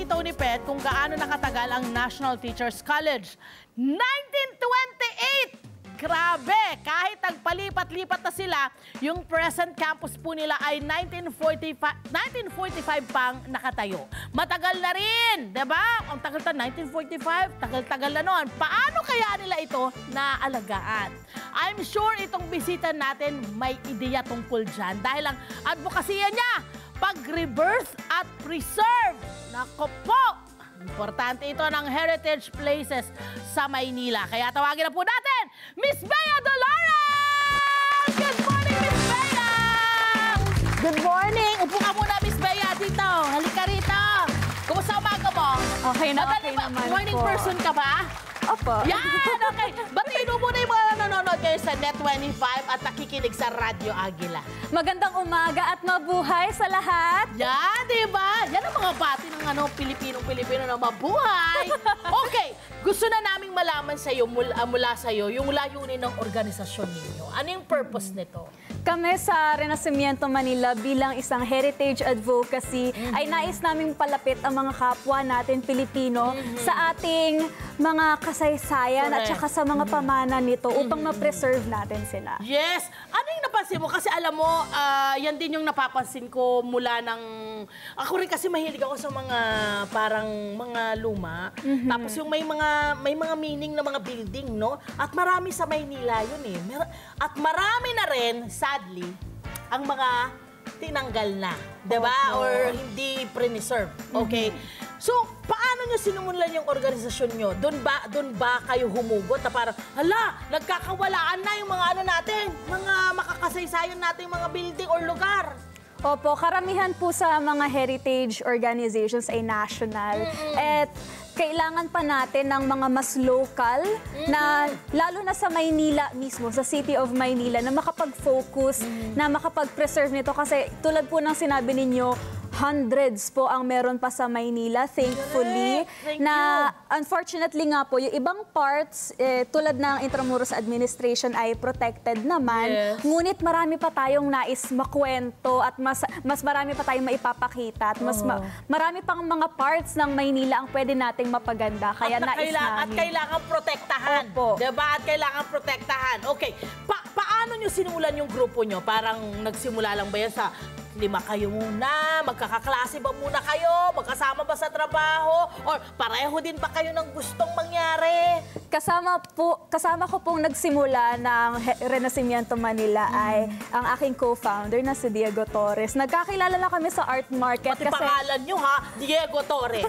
ni Tony Pet kung gaano nakatagal ang National Teachers College. 1928! Grabe! Kahit nagpalipat-lipat na sila, yung present campus po nila ay 1945 pang nakatayo. Matagal na rin, diba? Ang tagal-tagal, 1945, tagal-tagal na noon. Paano kaya nila ito naalagaan? I'm sure itong bisita natin may ideya tungkol dyan dahil ang advokasya niya, pag-rebirth at preserve. Nako po! Importante ito ng heritage places sa Maynila. Kaya tawagin na po natin, Miss Bea Dolores! Good morning, Miss Bea! Good morning! Upo ka muna, Miss Bea, dito. Halika rito. Kumusta umaga mo? Okay na, okay naman morning po. Person ka ba? Opo. Yan! Okay. Batiin mo muna yung mga nanonood kayo sa Net25 at nakikinig sa Radyo Agila. Magandang umaga at mabuhay sa lahat. Yan, di ba? Yan ang mga bati ng Pilipino na mabuhay. Okay, gusto na naming malaman sa iyo mula sa iyo yung layunin ng organisasyon ninyo. Ano yung purpose nito? Kami sa Renacimiento Manila bilang isang heritage advocacy ay nais naming palapit ang mga kapwa natin Pilipino sa ating mga kasaysayan at saka sa mga pamana nito upang ma-preserve natin sila. Yes! Ano yung napansin mo? Kasi alam mo, yan din yung napapansin ko mula ng... Ako rin kasi mahilig ako sa mga parang mga luma. Tapos yung may mga meaning na mga building, no? At marami sa Maynila yun eh. At marami na rin, sadly, ang mga tinanggal na. Diba? Or hindi preserve. Okay? So, paano nyo sinumulan yung organisasyon nyo? Doon ba kayo humugot na parang, hala, nagkakawalaan na yung mga ano natin, mga makakasaysayan natin mga building or lugar? Opo, karamihan po sa mga heritage organizations ay national. At kailangan pa natin ng mga mas local na lalo na sa Maynila mismo, sa City of Maynila, na makapag-focus, na makapag-preserve nito. Kasi tulad po ng sinabi ninyo, hundreds po ang meron pa sa Maynila, thankfully. Na unfortunately nga po, yung ibang parts, tulad ng Intramuros Administration ay protected naman. Ngunit marami pa tayong nais makwento at mas marami pa tayong maipapakita. At marami pang mga parts ng Maynila ang pwede nating mapaganda. Kaya nais namin. At kailangan protektahan. Opo. Diba? At kailangan protektahan. Okay. Paano nyo sinulan yung grupo nyo? Parang nagsimula lang ba yan sa 5 kayo muna? Magkakaklase ba muna kayo? Magkasama ba sa trabaho? Or pareho din ba kayo ng gustong mangyari? Kasama ko pong nagsimula ng Renacimiento Manila ay ang aking co-founder na si Diego Torres. Nagkakilala na kami sa art market. Pati pangalan nyo ha, Diego Torres.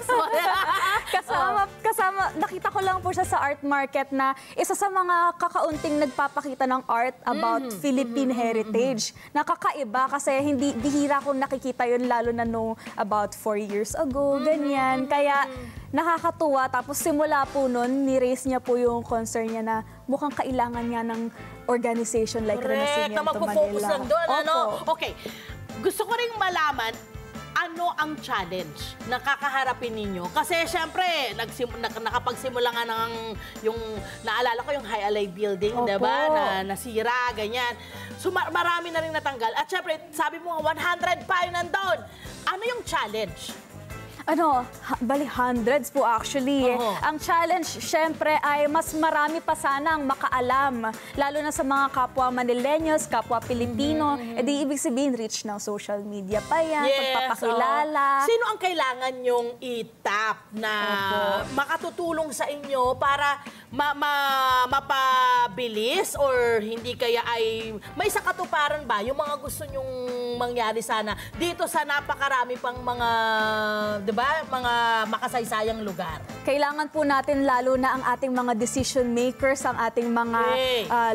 Nakita ko lang po siya sa art market na isa sa mga kakaunting nagpapakita ng art about Philippine heritage. Nakakaiba kasi bihira kong nakikita yun lalo na nung about 4 years ago, ganyan. Kaya nakakatuwa. Tapos simula po nun, ni-raise niya po yung concern niya na mukhang kailangan niya ng organization like Renacimiento Manila. Na mag-focus lang doon, ano? Okay. Gusto ko ring malaman, ano ang challenge na kakaharapin ninyo? Kasi syempre, nakapagsimula nga ng yung, naalala ko yung High Alay Building, diba? Na nasira, ganyan. So marami na rin natanggal. At syempre, sabi mo, 100 pa yun nandun. Ano yung challenge? Bali hundreds po actually. Ang challenge, syempre, ay mas marami pa sanang makaalam. Lalo na sa mga kapwa Manileños, kapwa Pilipino. Di ibig sabihin, reach ng social media pa yan, pagpapakilala. Sino ang kailangan nyong itap na makatutulong sa inyo para mapabilis or hindi kaya ay may sakatuparan ba yung mga gusto nyong mangyari sana dito sa napakarami pang mga, diba, mga makasaysayang lugar? Kailangan po natin lalo na ang ating mga decision makers, ang ating mga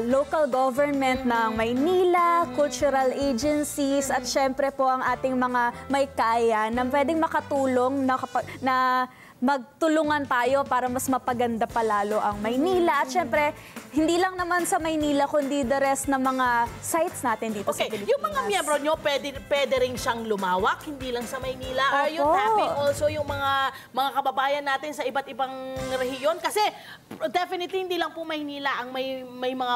local government ng Maynila, cultural agencies, at syempre po ang ating mga may kaya na pwedeng makatulong na magtulungan tayo para mas mapaganda palalo ang Maynila. At syempre, hindi lang naman sa Maynila, kundi the rest ng mga sites natin dito sa Pilipinas. Yung mga miyembro nyo, pwede rin siyang lumawak, hindi lang sa Maynila. Are you tapping also yung mga kababayan natin sa iba't ibang rehiyon? Kasi definitely hindi lang po Maynila ang may mga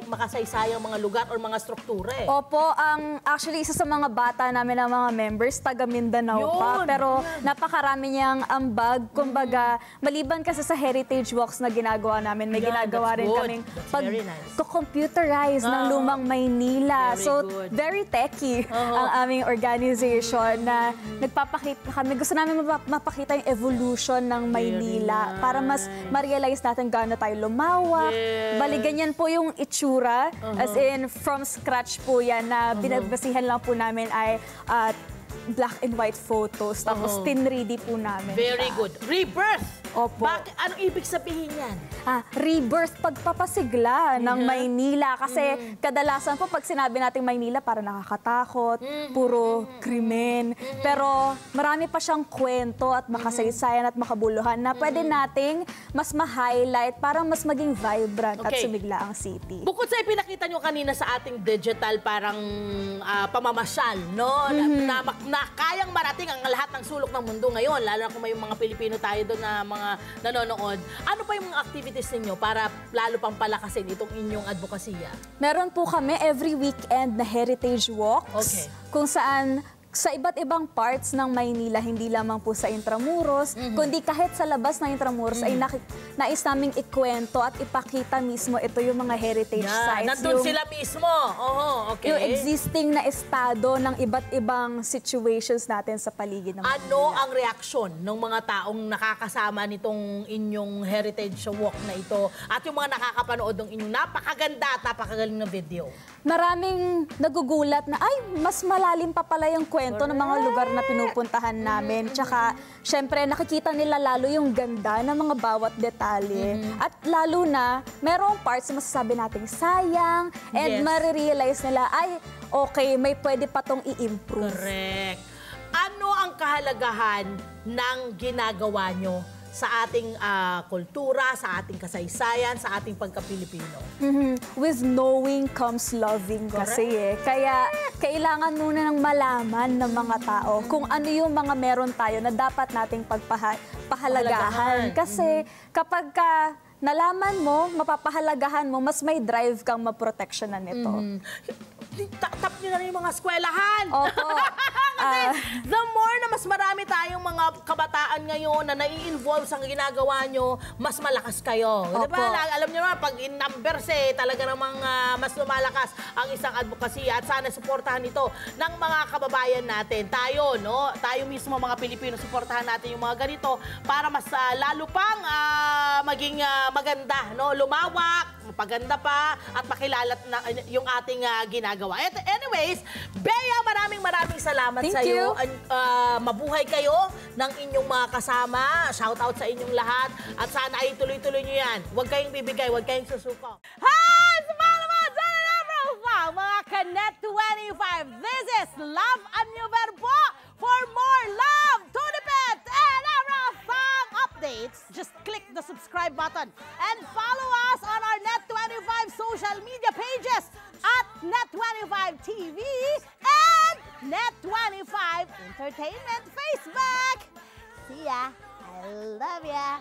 makasaysayang mga lugar or mga struktura eh. Opo, actually isa sa mga bata namin ng mga members, taga Mindanao pa. Pero napakarami niyang ambag. Kumbaga, maliban kasi sa heritage walks na ginagawa namin, may ginagawa rin kaming pag-computerize ng lumang Maynila. Very techy ang aming organization na nagpapakita kami. Gusto namin mapakita yung evolution ng Maynila para mas ma-realize natin gaano tayo lumawak. Bali, ganyan po yung itsura. As in, from scratch po yan na binagbasihan lang po namin ay black and white photos. Tapos tinready po namin. Very good. Rebirth! Opo. Anong ibig sabihin yan? Rebirth, pagpapasigla ng Maynila. Kasi kadalasan po pag sinabi nating Maynila, para nakakatakot, puro krimen. Pero marami pa siyang kwento at makasaysayan at makabuluhan na pwede nating mas ma-highlight para mas maging vibrant at sumigla ang city. Bukod sa ipinakita nyo kanina sa ating digital parang pamamasyal, no? Na kayang marating ang lahat ng sulok ng mundo ngayon, lalo na kung may mga Pilipino tayo doon na mga nanonood. Ano pa yung mga activities ninyo para lalo pang palakasin itong inyong advokasya? Meron po kami every weekend na heritage walks. Kung saan sa iba't ibang parts ng Maynila, hindi lamang po sa Intramuros, kundi kahit sa labas ng Intramuros ay nais naming ikwento at ipakita mismo ito yung mga heritage sites. Nandun sila mismo. Yung existing na estado ng iba't ibang situations natin sa paligid ng Maynila. Ano ang reaksyon ng mga taong nakakasama nitong inyong heritage walk na ito at yung mga nakakapanood ng inyong napakaganda at napakagaling na video? Maraming nagugulat na, ay, mas malalim pa pala yung kwento ng mga lugar na pinupuntahan namin. Tsaka, syempre, nakikita nila lalo yung ganda ng mga bawat detalye. At lalo na, merong parts na masasabi natin sayang, and marirealize nila, ay, okay, may pwede pa tong i-improve. Correct. Ano ang kahalagahan ng ginagawa nyo sa ating kultura, sa ating kasaysayan, sa ating pagka-Pilipino? With knowing comes loving kasi Kaya kailangan muna ng malaman ng mga tao kung ano yung mga meron tayo na dapat nating pahalagahan. Kasi kapag nalaman mo, mapapahalagahan mo, mas may drive kang maproteksyonan nito. Tap nyo na rin yung mga eskwelahan. Opo. Kasi the more na mas marami tayong mga kabataan ngayon na nai-involve sa ginagawa nyo, mas malakas kayo. Diba? Alam nyo naman, pag in numbers talaga namang mas lumalakas ang isang advokasya at sana suportahan ito ng mga kababayan natin. Tayo, no? Tayo mismo mga Pilipino, suportahan natin yung mga ganito para mas lalo pang maging maganda, no? Lumawak, mapaganda pa at makilala na yung ating ginagawa. Anyways, Bea, maraming salamat sa iyo. Mabuhay kayo ng inyong mga kasama. Shout out sa inyong lahat at sana ay tuloy-tuloy niyo yan. Huwag kayong bibigay, huwag kayong susuko. Hi! Salamat sa mga Kanet 25. This is Love and New Verbo. For more love, Tunipet, and Arafang updates, just click the subscribe button and follow us on our Net25 social media pages at Net25 TV and Net25 Entertainment Facebook. See ya. I love ya.